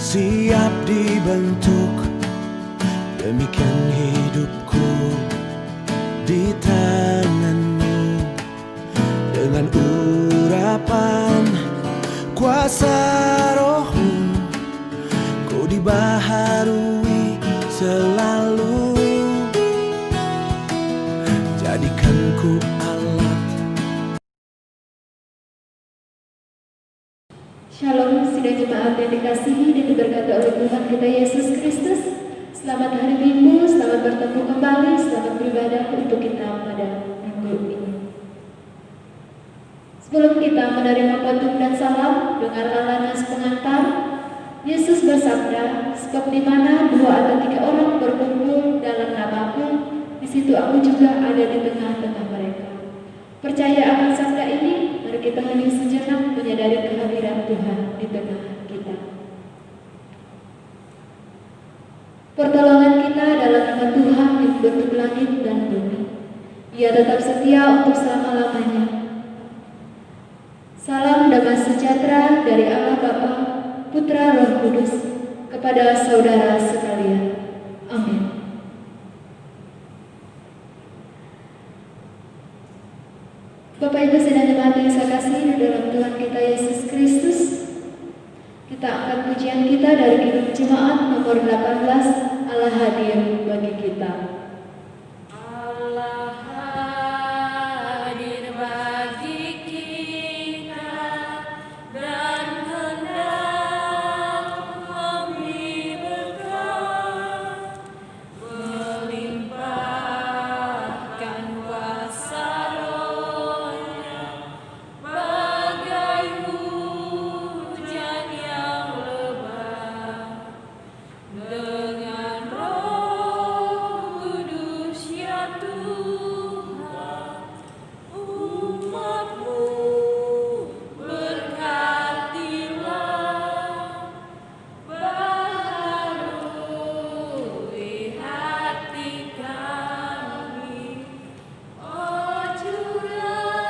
siap dibentuk, demikian hidupku di tangan-Mu. Dengan urapan kuasa Roh-Mu, ku dibaharui selalu. Jadikan ku alat. Shalom, sidang jemaat yang dikasihi dan diberkati oleh Tuhan kita Yesus Kristus. Selamat hari Minggu, selamat bertemu kembali, selamat beribadah untuk kita pada minggu ini. Sebelum kita menerima khotbah dan salam, dengarkanlah nas pengantar. Yesus bersabda, sebab di mana 2 atau 3 orang berkumpul dalam nama-Ku, di situ Aku juga ada di tengah-tengah mereka. Percaya akan sabda ini, mari kita hening sejenak menyadari kehadiran Tuhan di tengah kita. Pertolongan kita adalah nama Tuhan yang membentuk langit dan bumi. Ia tetap setia untuk selama-lamanya. Salam damai sejahtera dari Allah Bapa, Putra, Roh Kudus, kepada saudara sekalian. Amin. Bapak Ibu sidang jemaat yang saya kasihi di dalam Tuhan kita Yesus Kristus, kita angkat pujian kita dari Kidung Jemaat nomor 18, Allah hadir bagi kita. Allah hadir bagi kita dan hendak memberi berkat, melimpahkan kuasa Roh-Nya bagai hujan yang lebat. Dengan Roh Kudus ya Tuhan, umat-Mu berkatilah, baharui hati kami, oh curahkan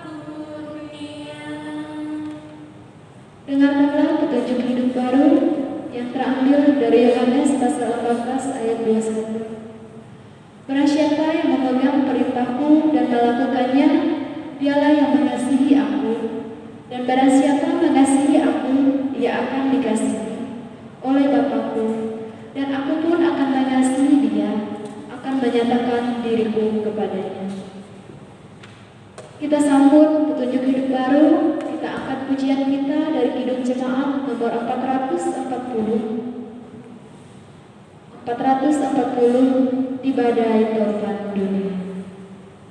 kurnia. Dengarkanlah petunjuk hidup baru yang terambil dari Yohanes pasal 18 ayat 21. Barang siapa yang memegang perintahku dan melakukannya, dialah yang mengasihi aku. Dan barang siapa mengasihi aku, ia akan dikasihi oleh Bapa-Ku. Dan aku pun akan mengasihi dia, akan menyatakan diriku kepadanya. Kita sambut petunjuk hidup baru. Kita angkat pujian kita dari Kidung Jemaat nomor 440 di badai topan dunia.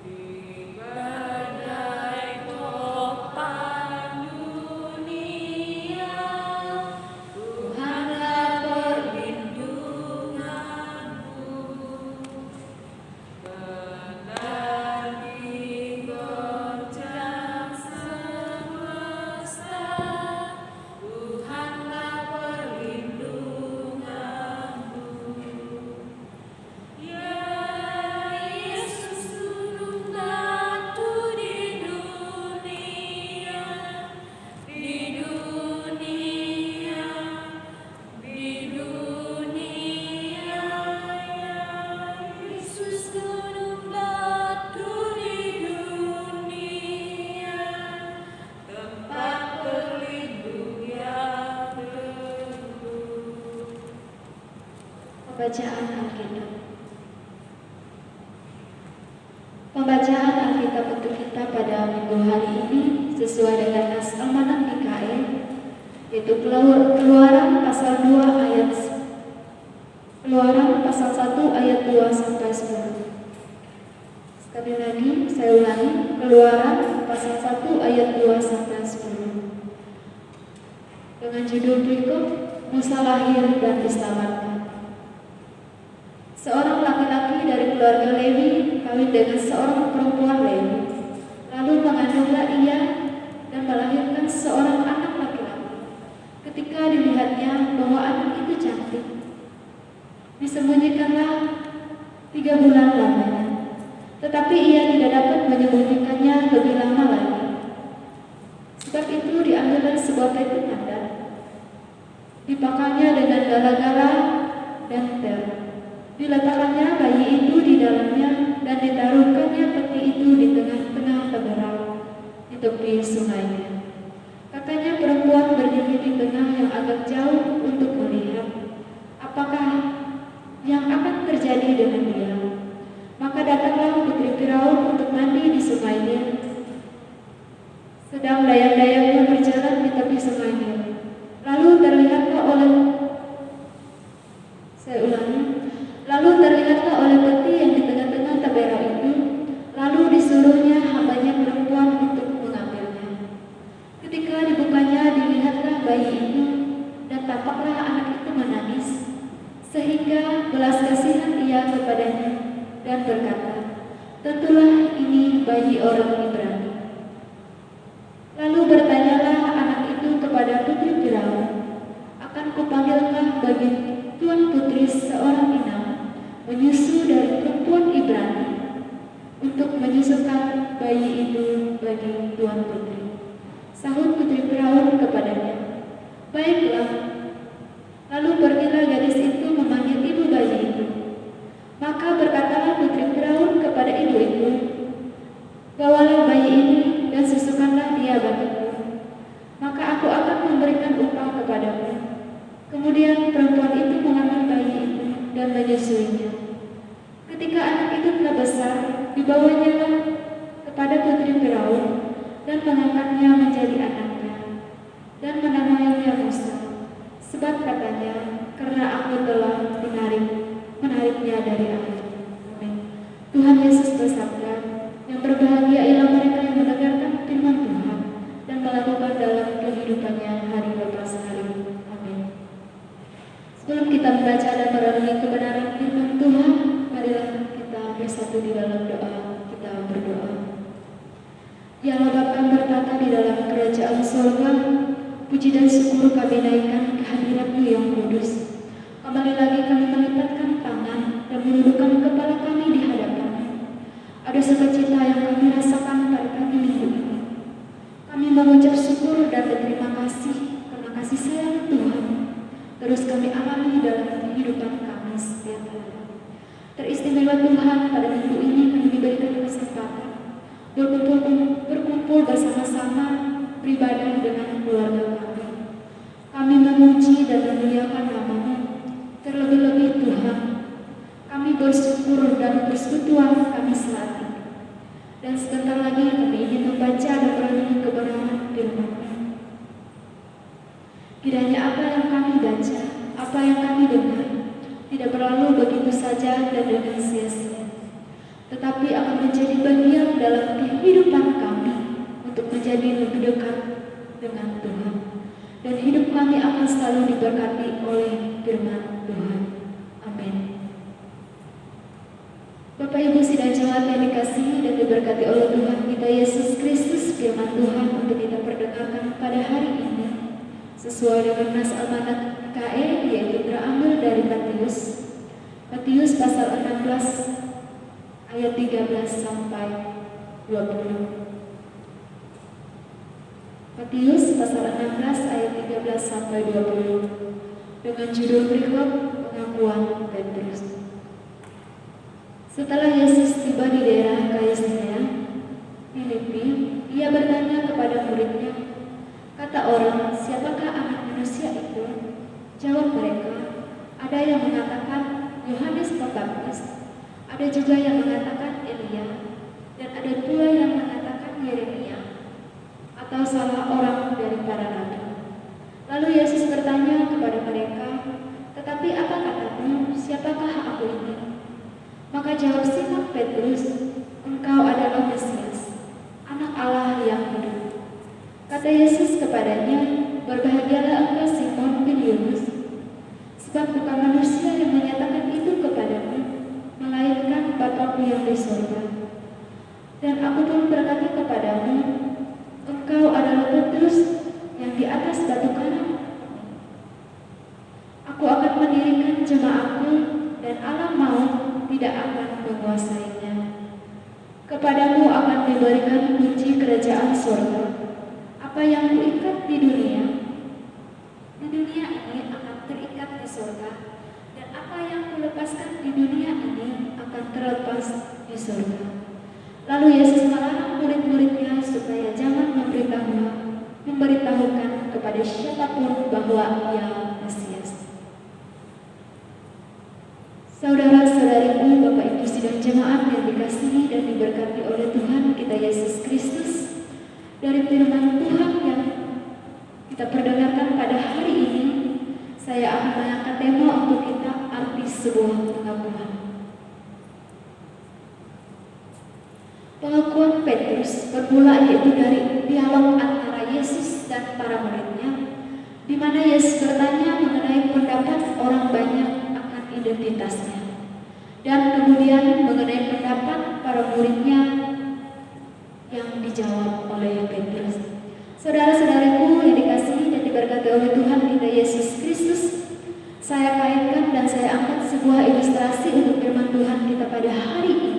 Di badai topan dunia, Tuhanlah perlindunganku. Kendali goncang semesta, Tuhanlah perlindunganku. Ya Yesus gunung batu di dunia, di dunia, di dunia. Ya Yesus gunung batu di dunia, tempat berlindung yang teguh. Pembacaan Alkitab. Pembacaan Alkitab untuk kita pada minggu hari ini sesuai dengan nas amanat IKN, yaitu Keluaran pasal 2 ayat Keluaran pasal 1 ayat 2 sampai 10. Sekali lagi saya ulangi, Keluaran pasal 1 ayat 2 sampai 10. Dengan judul berikut, Musa lahir dan diselamatkan. Seorang laki-laki dari keluarga Lewi kawin dengan seorang perempuan Lewi. Lalu mengandunglah ia dan melahirkan seorang anak laki-laki. Ketika dilihatnya bahwa anak itu cantik, disembunyikanlah 3 bulan lamanya. Tetapi ia tidak dapat menyembunyikannya lebih lama lagi. Sebab itu diambillah sebuah peti pandan, menutupinya dengan gala-gala dan tel. Diletakkannya bayi itu di dalamnya dan ditaruhkannya peti itu di tengah-tengah teberau di tepi sungainya. Kakaknya perempuan berdiri di tengah yang agak jauh untuk melihat apakah yang akan terjadi dengan dia. Maka datanglah putri Firaun untuk mandi di sungai Nil. Sedang dayang-dayangnya berjalan di tepi sungai Nil. Lalu terlihatlah oleh peti yang di tengah-tengah teberau itu. Lalu disuruhnya hambanya perempuan untuk mengambilnya. Ketika dibukanya, dilihatlah bayi itu, dan tampaklah anak itu menangis, sehingga belas kasihan ia kepadanya dan berkata, "Tentulah ini bayi orang Ibrani." Lalu bertanyalah anak itu kepada putri Firaun, "Akan kupanggilkah bagi tuan putri seorang inang menyusu dari perempuan Ibrani untuk menyusukan bayi itu bagi tuan putri?" Sahut putri Firaun kepadanya, "Baiklah." Lalu pergilah gadis itu memanggil ibu bayi itu. Maka berkatalah putri Firaun kepada ibu itu, "Bawalah bayi ini dan susukanlah dia bagiku, maka aku akan memberikan upah kepadamu." Kemudian perempuan itu mengambil bayi itu dan menyusuinya. Ketika anak itu telah besar, dibawanya kepada putri Firaun dan mengangkatnya menjadi anaknya dan menamainya Musa, sebab katanya, "Karena aku telah menariknya dari air." Amin. Tuhan Yesus bersabda, "Yang berbahagia ialah mereka yang mendengarkan firman Tuhan dan melakukan dalam kehidupannya hari lepas hari." Amin. Sebelum kita membaca dan merenungi kebenaran firman Tuhan, marilah kita bersatu di dalam doa. Kita berdoa. Ya Allah Bapa yang bertata di dalam kerajaan surga, puji dan syukur kami naikkan kehadirat-Mu yang kudus. Kembali lagi kami melipatkan tangan dan menundukkan kepala kami di hadapan-Mu. Ada sukacita yang kami rasakan pada pagi minggu ini. Kami mengucap syukur dan berterima kasih karena kasih sayang Tuhan terus kami alami dalam kehidupan kami setiap hari. Teristimewa Tuhan, pada minggu ini kami diberikan kesempatan berkumpul bersama-sama beribadah dengan keluarga kami. Kami memuji dan memuliakan nama-Mu. Terlebih-lebih Tuhan, kami bersyukur dan persekutuan kami saat ini. Dan sebentar lagi kami ingin membaca dan merenungi kebenaran firman-Mu. Kiranya apa yang kami baca, apa yang kami dengar, tidak berlalu begitu saja dan dengan sia-sia, tetapi akan menjadi bagian dalam kehidupan kami untuk menjadi lebih dekat dengan Tuhan. Dan hidup kami akan selalu diberkati oleh firman Tuhan. Amin. Bapak Ibu sidang jemaat yang dikasihi dan diberkati oleh Tuhan kita Yesus Kristus, firman Tuhan untuk kita perdengarkan pada hari ini sesuai dengan nas amanat KE, yaitu terambil dari Matius pasal 16 ayat 13 sampai 20. Matius pasal 16 ayat 13 sampai 20 dengan judul berikut, pengakuan Petrus. Setelah Yesus tiba di daerah Kaisarea Filipi, ia bertanya kepada muridnya, "Kata orang, siapakah anak manusia itu?" Jawab mereka, "Ada yang mengatakan Yohanes Pembaptis, ada juga yang mengatakan Elia, dan ada pula yang mengatakan Yeremia atau salah orang dari para nabi." Lalu Yesus bertanya kepada mereka, "Tetapi apa katamu, siapakah aku ini?" Maka jawab Simon Petrus, "Engkau adalah Mesias, Anak Allah yang hidup." Kata Yesus kepadanya, "Berbahagialah engkau Simon bin Yunus, sebab bukan manusia yang menyatakan itu kepadamu, melainkan Bapa-Ku yang di surga. Dan aku pun berkata kepadamu, engkau adalah Petrus yang di atas batu karang. Aku akan mendirikan jemaatku, dan alam maut tidak akan menguasainya. Kepadamu akan diberikan kunci kerajaan surga. Apa yang kuikat di dunia ini akan terikat terlepas di surga. Lalu Yesus melarang murid-muridnya supaya jangan memberitahukan kepada siapapun bahwa Ia Mesias. Saudara-saudariku, Bapak Ibu sidang jemaat yang dikasihi dan diberkati oleh Tuhan kita Yesus Kristus, dari firman Tuhan yang kita perdengarkan pada hari ini, saya akan mengangkat tema untuk kita, arti sebuah pengakuan. Pengakuan Petrus bermula yaitu dari dialog antara Yesus dan para muridnya, di mana Yesus bertanya mengenai pendapat orang banyak akan identitasnya, dan kemudian mengenai pendapat para muridnya yang dijawab oleh Petrus. Saudara-saudariku yang dikasihi dan diberkati oleh Tuhan kita Yesus Kristus, saya kaitkan dan saya angkat sebuah ilustrasi untuk firman Tuhan kita pada hari ini.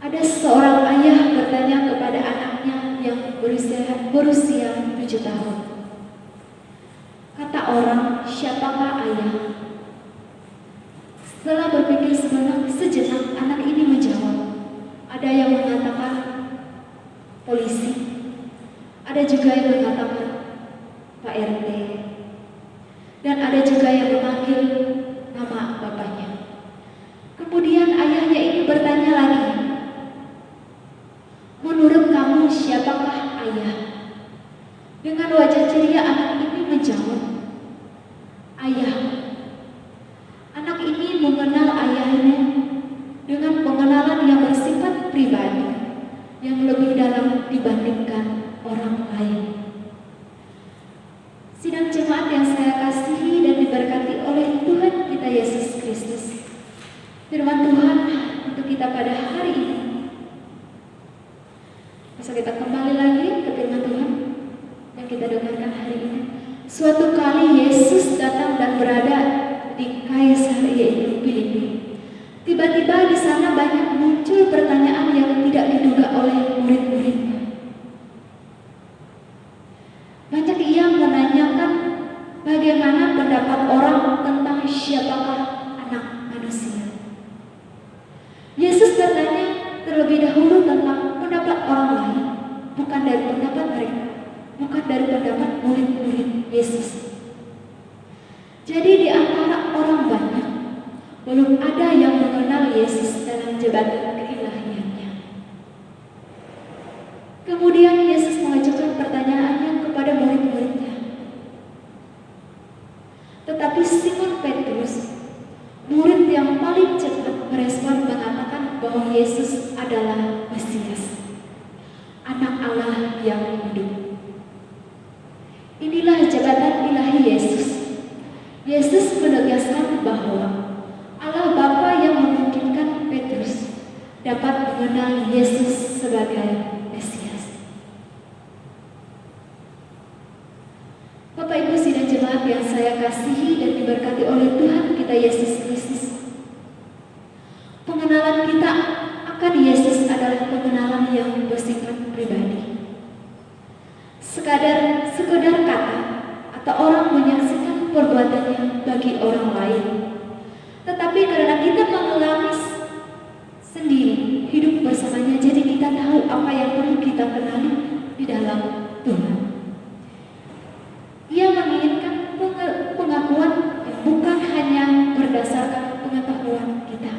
Ada seorang ayah bertanya kepada anaknya yang berusia 7 tahun. Kata orang, siapakah ayah? Setelah berpikir sejenak, anak ini menjawab. Ada yang mengatakan polisi, ada juga yang mengatakan Pak RT, dan ada juga yang memanggil nama bapaknya. Kemudian ayahnya ini bertanya lagi, menurut kamu siapakah ayah? Dengan wajah ceria anak ini menjawab, ayah. Anak ini mengenal ayahnya dengan pengenalan yang bersifat pribadi, yang lebih dalam dibandingkan orang lain. Sidang jemaat yang saya kasihi dan diberkati oleh Tuhan kita Yesus Kristus, firman Tuhan untuk kita pada hari ini. Bisa kita kembali lagi ke firman Tuhan yang kita dengarkan hari ini. Suatu kali Yesus datang dan berada di Kaisarea yaitu Filipi. Tiba-tiba di sana banyak muncul pertanyaan yang tidak diduga oleh murid-muridnya. Banyak yang menanyakan bagaimana pendapat orang tentang siapakah anak manusia. Yesus bertanya terlebih dahulu tentang pendapat orang lain, bukan dari pendapat mereka, bukan dari pendapat murid-murid Yesus. Jadi di antara orang banyak, belum ada yang mengenal Yesus dalam jabatan keilahiannya. Kemudian Yesus mengajukan pertanyaannya kepada murid-muridnya. Tetapi Simon Petrus, murid yang paling cepat merespon, mengatakan bahwa Yesus adalah Mesias, Anak Allah yang hidup. Inilah jabatan ilahi Yesus. Yesus menegaskan bahwa Allah Bapa yang memungkinkan Petrus dapat mengenal Yesus sebagai Mesias. Bapak Ibu sidang jemaat yang saya kasihi dan diberkati oleh Tuhan kita Yesus Kristus, pengenalan kita akan Yesus adalah pengenalan yang bersifat pribadi. Sekadar kata atau orang menyaksikan perbuatannya bagi orang lain. Tetapi karena kita mengalami sendiri hidup bersamanya, jadi kita tahu apa yang perlu kita kenali di dalam Tuhan. Ia menginginkan pengakuan yang bukan hanya berdasarkan pengetahuan kita,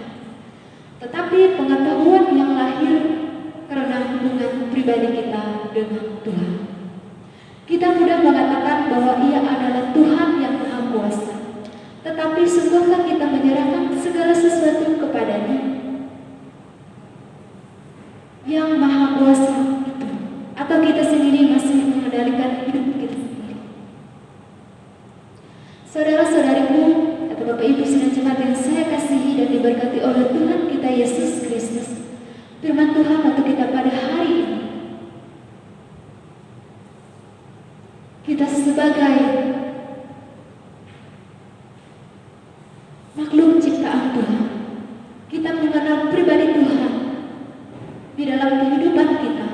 tetapi pengetahuan yang lahir karena hubungan pribadi kita dengan Tuhan. Kita mudah mengatakan bahwa Ia adalah Tuhan yang Maha Kuasa, tetapi sungguhkah kita menyerahkan segala sesuatu kepada-Nya? Yang Maha Kuasa itu, atau kita sendiri masih mengendalikan hidup kita sendiri? Saudara-saudariku atau Bapak Ibu sidang jemaat yang saya kasihi dan diberkati oleh Tuhan kita Yesus Kristus, firman Tuhan untuk kita pada hari ini, kita sebagai makhluk ciptaan Tuhan, kita mengenal pribadi Tuhan di dalam kehidupan kita.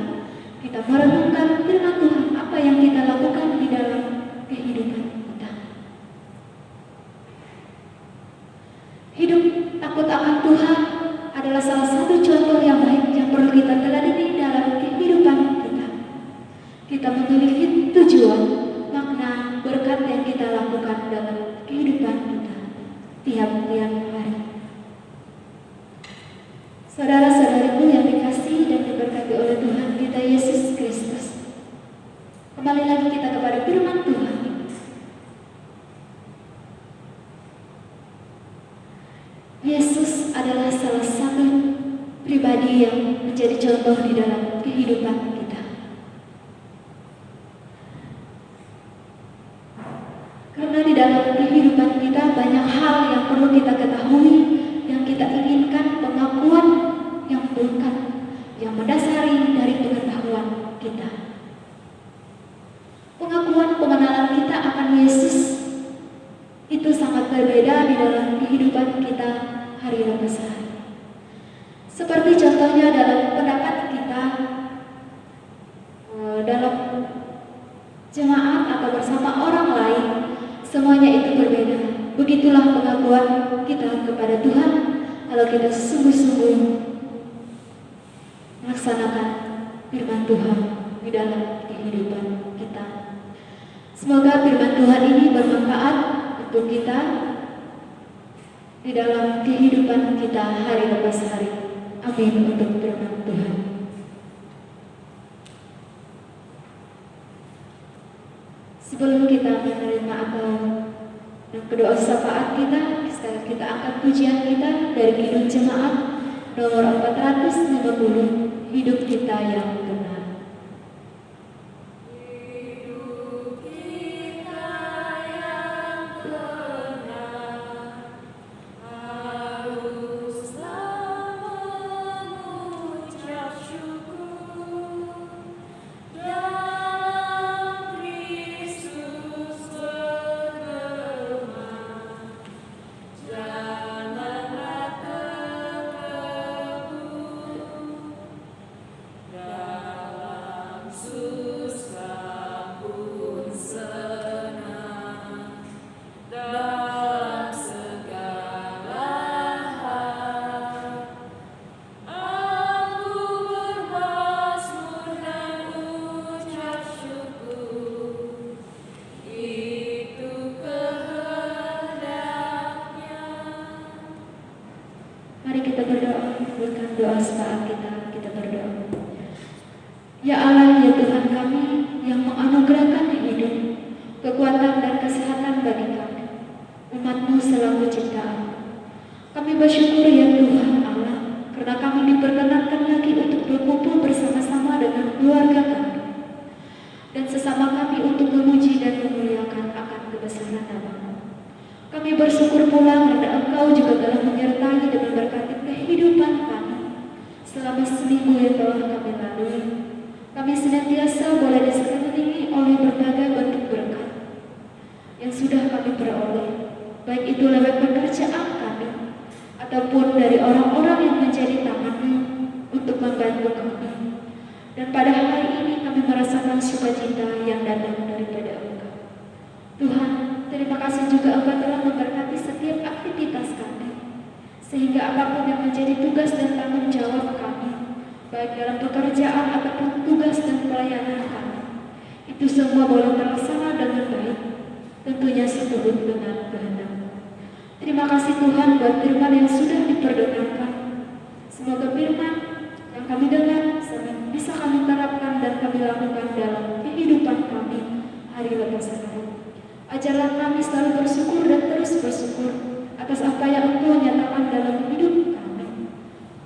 Kita merenungkan firman Tuhan, apa yang kita lakukan di dalam kehidupan kita. Hidup takut akan Tuhan adalah salah satu contoh yang baik yang perlu kita teladani dalam kehidupan kita. Kita memiliki tujuan, makna, berkat yang kita lakukan dalam kehidupan kita tiap-tiap hari. Saudara-saudariku yang dikasihi dan diberkati oleh Tuhan kita Yesus Kristus, kembali lagi kita kepada firman Tuhan. Yesus adalah salah satu pribadi yang menjadi contoh di dalam kehidupan kita. Karena di dalam kehidupan kita banyak hal yang perlu kita ketahui, yang kita inginkan, pengakuan yang bukan, yang mendasari dari pengetahuan kita. Pengakuan pengenalan kita akan Yesus itu sangat berbeda di dalam kehidupan kita hari lepas hari. Seperti contohnya dalam pendapat kita dalam jemaat atau bersama orang lain, semuanya itu berbeda. Begitulah pengakuan kita kepada Tuhan kalau kita sungguh-sungguh melaksanakan firman Tuhan di dalam kehidupan kita. Semoga firman Tuhan ini bermanfaat untuk kita di dalam kehidupan kita hari lepas hari. Amin untuk firman Tuhan. Sebelum kita menerima atau berdoa syafaat kita, kita angkat pujian kita dari Kidung Jemaat nomor 450, Hidup Kita Yang Benar. Mari kita berdoa, berikan doa syafaat kita berdoa. Ya Allah, ya Tuhan kami yang menganugerahkan hidup, kekuatan dan kesehatan bagi kami, umat-Mu selaku ciptaan. Kami bersyukur ya Tuhan Allah, karena kami diperkenankan lagi untuk berkumpul bersama-sama dengan keluarga kami dan sesama kami untuk memuji dan memuliakan akan kebesaran nama-Mu. Kami bersyukur pula karena Engkau juga telah menyertai dan memberkati kehidupan kami selama seminggu yang telah kami lalui. Kami senantiasa boleh disekelilingi oleh berbagai bentuk berkat yang sudah kami peroleh, baik itu lewat pekerjaan kami ataupun dari orang-orang yang menjadi tangan-Mu untuk membantu kami. Dan pada hari ini kami merasakan sukacita yang datang daripada Engkau. Tuhan, terima kasih juga Engkau telah memberkati setiap aktivitas kami, sehingga apapun yang menjadi tugas dan tanggung jawab kami, baik dalam pekerjaan ataupun tugas dan pelayanan kami, itu semua boleh terlaksana dengan baik, tentunya seturut dengan kehendak. Terima kasih Tuhan buat firman yang sudah diperdengarkan. Semoga firman yang kami dengar bisa kami terapkan dan kami lakukan dalam kehidupan kami hari lepas hari. Ajarlah kami selalu bersyukur dan terus bersyukur atas apa yang Engkau nyatakan dalam hidup kami,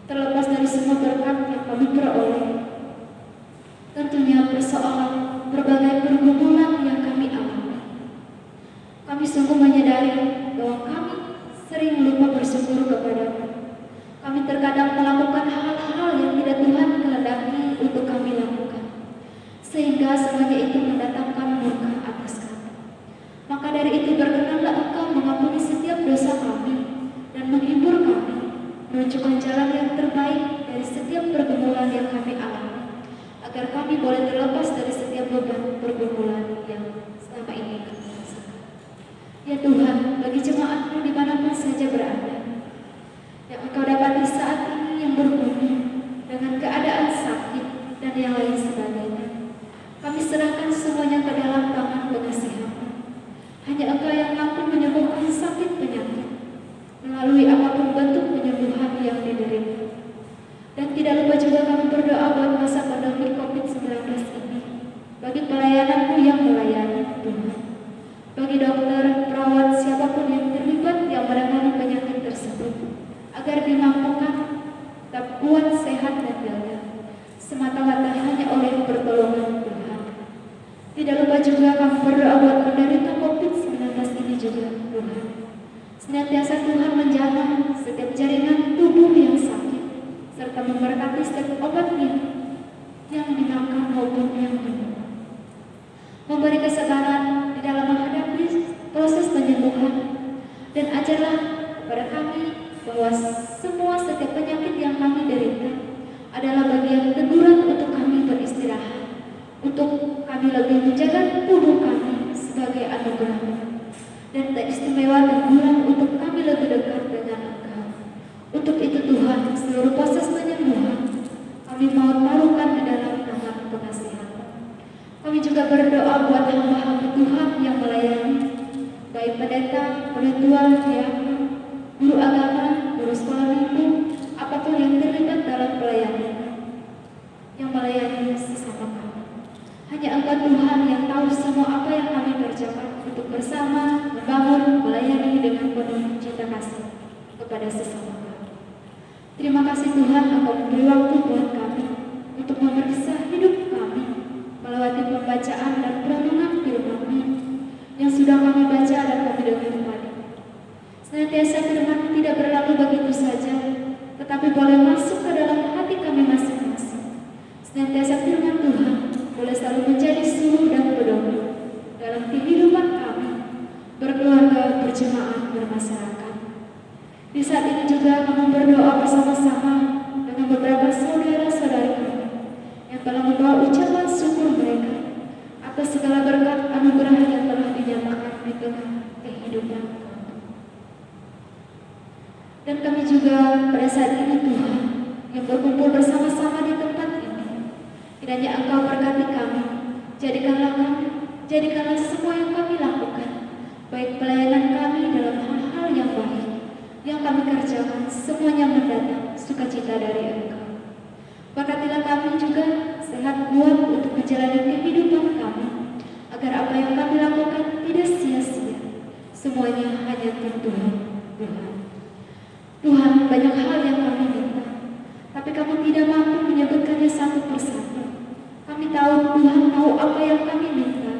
terlepas dari semua berkat yang kami peroleh. Tentunya persoalan berbagai pergumulan yang kami alami. Kami sungguh menyadari bahwa kami sering lupa bersyukur kepada-Mu. Kami terkadang melakukan hal-hal yang tidak Tuhan kehendaki untuk kami lakukan, sehingga semuanya itu mendatangkan murka atas kami. Maka dari itu berkenanlah Engkau mengampuni setiap dosa kami dan menghibur kami, menunjukkan jalan yang terbaik dari setiap pergumulan yang kami alami, agar kami boleh terlepas dari setiap beban pergumulan yang selama ini kami rasakan. Ya Tuhan, bagi jemaat-Mu dimanapun saja berada, yang Engkau dapati saat ini yang yang lain sebagainya. Kami serahkan semuanya ke dalam tangan pengasihan-Mu. Hanya Engkau yang mampu menyembuhkan sakit penyakit melalui apapun bentuk penyembuhan yang diderita. Dan tidak lupa juga kami berdoa buat masa pandemi COVID-19 ini, bagi pelayanan-Mu yang melayani Tuhan, bagi dokter, perawat, siapapun yang terlibat yang menangani penyakit tersebut, agar dimampukan tetap kuat, sehat, dan gagah, semata-mata hanya oleh pertolongan Tuhan. Tidak lupa juga kami berdoa buat penderita COVID-19 ini juga, Tuhan. Senantiasa Tuhan menjaga setiap jaringan tubuh yang sakit, serta memberkati setiap obatnya yang dimakan maupun yang minum. Memberi kesabaran di dalam menghadapi proses penyembuhan, dan ajarlah kepada kami bahwa semua setiap penyakit yang kami derita adalah bagian teguran untuk kami beristirahat, untuk kami lebih menjaga tubuh kami sebagai anugerah, dan tak istimewa teguran untuk kami lebih dekat dengan Engkau. Untuk itu Tuhan, seluruh proses penyembuhan kami mau taruhkan di dalam tangan pengasihan. Kami juga berdoa buat hamba-hamba Tuhan yang melayani, baik pendeta, penetua, diakon, guru agama, guru sekolah minggu, apapun yang terlibat dalam pelayanan, yang melayani sesama kami. Hanya Engkau Tuhan yang tahu semua apa yang kami kerjakan untuk bersama membangun, melayani dengan penuh cinta kasih kepada sesama kami. Terima kasih Tuhan, Engkau memberi waktu buat kami untuk memeriksa hidup kami melewati pembacaan dan perenungan firman-Mu yang sudah kami baca dan kami dengar tadi. Senantiasa firman-Mu tidak berlalu begitu saja, tetapi boleh masuk ke dalam hati kami masing-masing. Senantiasa firman Tuhan boleh selalu menjadi suluh dan pedoman dalam kehidupan kami, berkeluarga, berjemaah, bermasyarakat. Di saat ini juga kami berdoa bersama-sama dengan beberapa saudara-saudari kami yang telah membawa ucapan syukur mereka atas segala berkat anugerah yang telah dinyatakan di tengah kehidupan kami. Dan kami juga pada saat ini Tuhan yang berkumpul bersama-sama di tempat ini, kiranya Engkau berkati kami, jadikanlah semua yang kami lakukan, baik pelayanan kami dalam hal-hal yang baik yang kami kerjakan, semuanya mendatang sukacita dari Engkau. Berkatilah kami juga sehat kuat untuk menjalani kehidupan kami, agar apa yang kami lakukan tidak sia-sia, semuanya hanya untuk Tuhan. Tuhan, banyak hal yang kami minta, tapi kami tidak mampu menyebutkannya satu persatu. Kami tahu Tuhan tahu apa yang kami minta.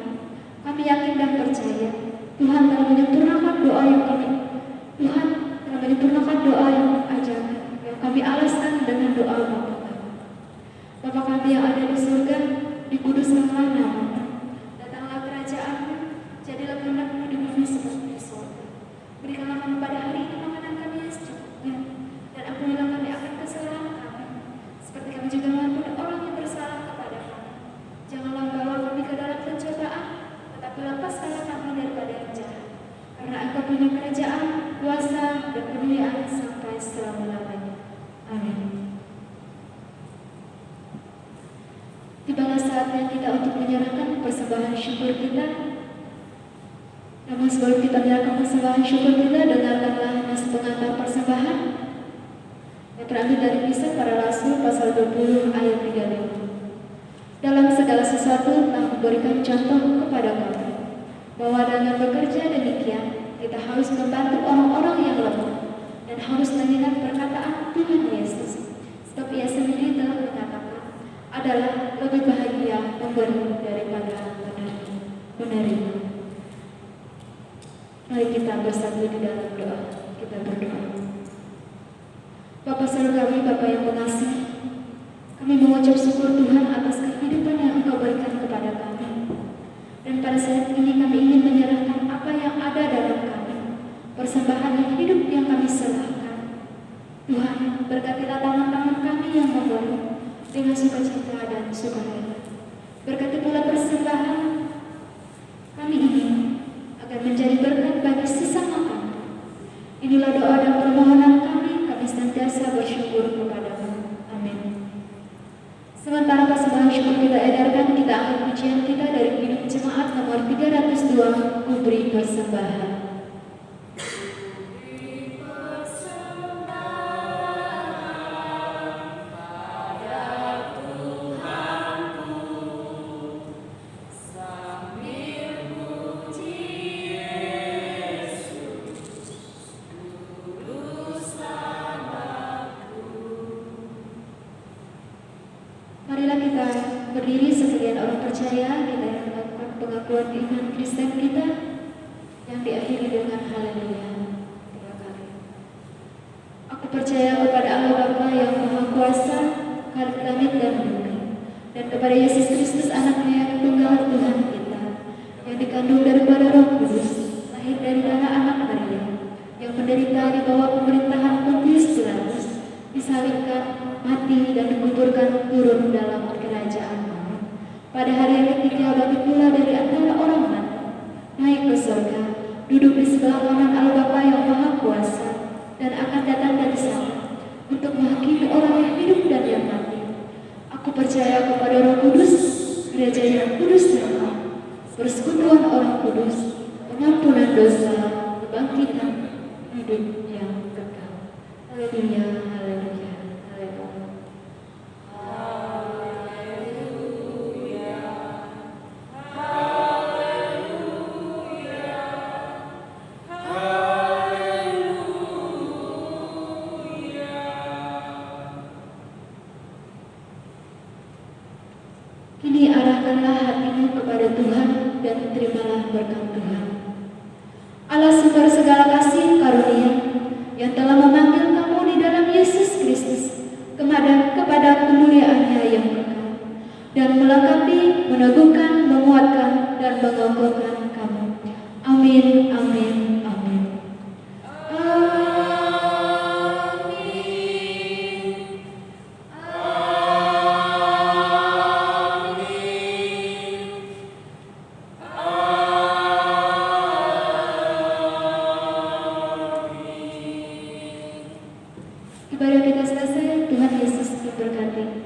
Kami yakin dan percaya Tuhan telah menyempurnakan doa yang kami ajarkan, yang kami alaskan dengan doa Bapa kami yang ada di surga, dikuduskanlah nama-Mu, datanglah kerajaan-Mu, jadilah kehendak-Mu di bumi seperti di surga. Berikanlah kami pada hari ini makanan kami yang secukupnya, dan ampunilah kami akan kesalahan kami, seperti kami juga mengampuni orang yang bersalah kepada kami. Janganlah bawa kami ke dalam pencobaan, tetapi lepaskanlah kami daripada yang jahat. Karena Engkau punya kerajaan, kuasa, dan kemuliaan sampai selama-lamanya. Amin. Tibalah saatnya kita untuk menyerahkan persembahan syukur kita. Namun sebelum kita menyerahkan persembahan syukur kita, dengarkanlah nas pengantar persembahan yang terambil dari Kisah Para Rasul pasal 20 ayat 35. Dalam segala sesuatu telah memberikan contoh kepada kami, bahwa dengan bekerja demikian kita harus membantu orang-orang yang lemah dan harus mengingat perkataan Tuhan Yesus, sebab Ia sendiri telah mengatakan adalah lebih bahagia memberi daripada menerima. Mari kita bersatu di dalam doa. Kita berdoa. Bapa saudara kami, Bapa yang mengasihi, kami mengucap syukur Tuhan atas kehidupan yang Engkau berikan kepada kami. Dan pada saat ini kami ingin menyerahkan apa yang ada dalam kami, persembahan yang hidup yang kami serahkan. Tuhan, berkatilah tangan-tangan kami yang memberi dengan sukacita dan sukarela. Berkati pula persembahan kami ini agar menjadi berkat bagi sesama kami. Inilah doa dan permohonan kami senantiasa bersyukur kepada-Mu. Amin. Sementara persembahan syukur kita edarkan, kita angkat pujian kita dari hidup jemaat nomor 302, Kuberi Persembahan. Marilah kita berdiri sekalian orang percaya, kita yang melakukan pengakuan iman Kristen kita yang diakhiri dengan haleluya. 3 kali. Aku percaya kepada Allah Bapa yang Maha Kuasa, Khalik langit dan bumi, dan kepada Yesus Kristus anaknya yang tunggal Tuhan kita, yang dikandung daripada Roh Kudus, lahir dari darah anak Maria, yang menderita di bawah pemerintahan Pontius Pilatus, disalibkan, mati dan dikuburkan, turun dalam kerajaan Allah. Pada hari yang ketiga bangkit pula dari antara orang mati, naik ke surga, duduk di sebelah kanan Allah Bapa yang Maha Kuasa, dan akan datang dari sana untuk menghakimi orang yang hidup dan yang mati. Aku percaya kepada Roh Kudus, gereja yang kudus dan am, persekutuan orang kudus, pengampunan dosa, kebangkitan, hidup yang kekal. Haleluya, haleluya. Kini arahkanlah hatimu kepada Tuhan dan terimalah berkat Tuhan. Allah sumber segala kasih karunia yang telah memanggil kamu di dalam Yesus Kristus kepada kemuliaannya yang kekal, dan melengkapi, meneguhkan, menguatkan, dan mengokohkan kamu. Amin, amin, amin. Ibadah kita selesai, Tuhan Yesus memberkati.